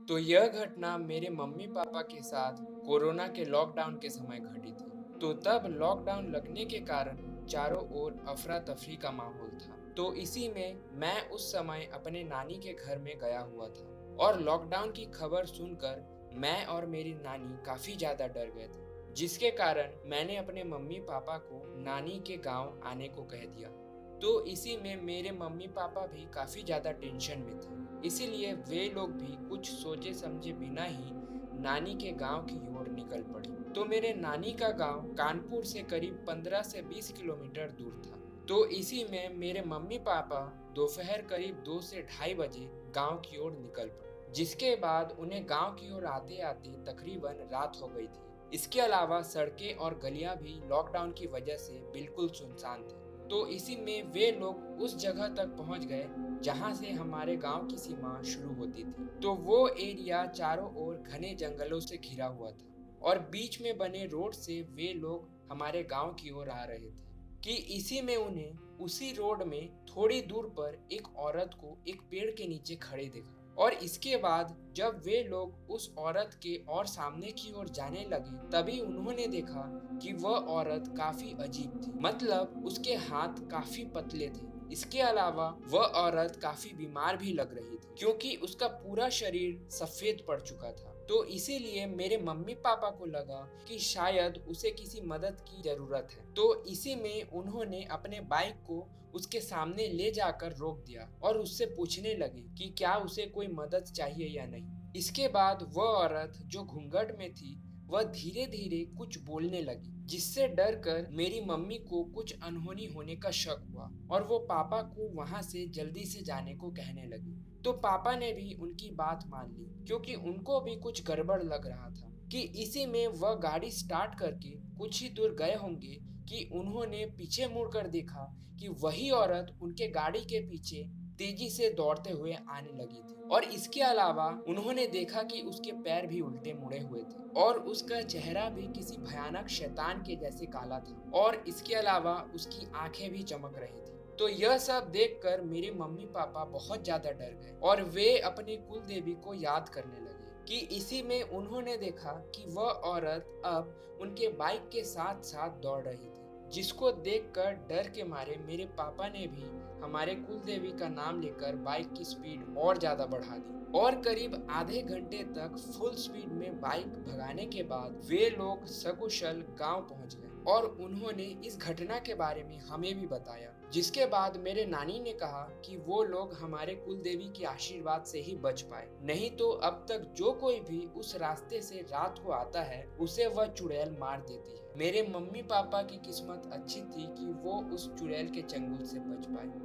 तो यह घटना मेरे मम्मी-पापा के साथ कोरोना के लॉकडाउन के समय घटी थी। तो तब लॉकडाउन लगने के कारण चारों ओर अफ़रा-तफ़री का माहौल था। तो इसी में मैं उस समय अपने नानी के घर में गया हुआ था और लॉकडाउन की खबर सुनकर मैं और मेरी नानी काफ़ी ज़्यादा डर गए थे। जिसके कारण मैंने अपने मम्मी-पापा को नानी के गाँव आने को कह दिया। तो इसी में मेरे मम्मी-पापा भी काफ़ी ज़्यादा टेंशन में थे। इसीलिए वे लोग भी कुछ सोचे समझे बिना ही नानी के गांव की ओर निकल पड़े। तो मेरे नानी का गांव कानपुर से करीब 15 से 20 किलोमीटर दूर था। तो इसी में मेरे मम्मी पापा दोपहर करीब 2 से ढाई बजे गांव की ओर निकल पड़े, जिसके बाद उन्हें गांव की ओर आते आते तकरीबन रात हो गई थी। इसके अलावा सड़कें और गलियां भी लॉकडाउन की वजह से बिल्कुल सुनसान थी। तो इसी में वे लोग उस जगह तक पहुंच गए जहां से हमारे गांव की सीमा शुरू होती थी। तो वो एरिया चारों ओर घने जंगलों से घिरा हुआ था और बीच में बने रोड से वे लोग हमारे गांव की ओर आ रहे थे कि इसी में उन्हें उसी रोड में थोड़ी दूर पर एक औरत को एक पेड़ के नीचे खड़े देखा। और इसके बाद जब वे लोग उस औरत के और सामने की ओर जाने लगे, तभी उन्होंने देखा कि वह औरत काफी अजीब थी। मतलब उसके हाथ काफी पतले थे। इसके अलावा वह औरत काफी बीमार भी लग रही थी क्योंकि उसका पूरा शरीर सफेद पड़ चुका था। तो इसीलिए मेरे मम्मी पापा को लगा कि शायद उसे किसी मदद की जरूरत है। तो इसी में उन्होंने अपने बाइक को उसके सामने ले जाकर रोक दिया और उससे पूछने लगे कि क्या उसे कोई मदद चाहिए या नहीं। इसके बाद वह औरत जो घूंघट में थी वह धीरे धीरे कुछ बोलने लगी, जिससे डर कर मेरी मम्मी को कुछ अनहोनी होने का शक हुआ और वो पापा को वहां से जल्दी से जाने को कहने लगी। तो पापा ने भी उनकी बात मान ली क्योंकि उनको भी कुछ गड़बड़ लग रहा था कि इसी में वह गाड़ी स्टार्ट करके कुछ ही दूर गए होंगे कि उन्होंने पीछे मुड़कर देखा कि वही औरत उनके गाड़ी के पीछे तेजी से दौड़ते हुए आने लगी थी। और इसके अलावा उन्होंने देखा कि उसके पैर भी उल्टे मुड़े हुए थे और उसका चेहरा भी किसी भयानक शैतान के जैसे काला था और इसके अलावा उसकी आंखें भी चमक रही थी। तो यह सब देखकर मेरे मम्मी पापा बहुत ज्यादा डर गए और वे अपने कुल देवी को याद करने लगे कि इसी में उन्होंने देखा कि वह औरत अब उनके बाइक के साथ साथ दौड़ रही थी, जिसको देखकर डर के मारे मेरे पापा ने भी हमारे कुल देवी का नाम लेकर बाइक की स्पीड और ज्यादा बढ़ा दी और करीब आधे घंटे तक फुल स्पीड में बाइक भगाने के बाद वे लोग सकुशल गांव पहुंच गए और उन्होंने इस घटना के बारे में हमें भी बताया। जिसके बाद मेरे नानी ने कहा कि वो लोग हमारे कुल देवी के आशीर्वाद से ही बच पाए, नहीं तो अब तक जो कोई भी उस रास्ते से रात को आता है उसे वह चुड़ैल मार देती है। मेरे मम्मी पापा की किस्मत अच्छी थी कि वो उस चुड़ैल के चंगुल से बच पाए।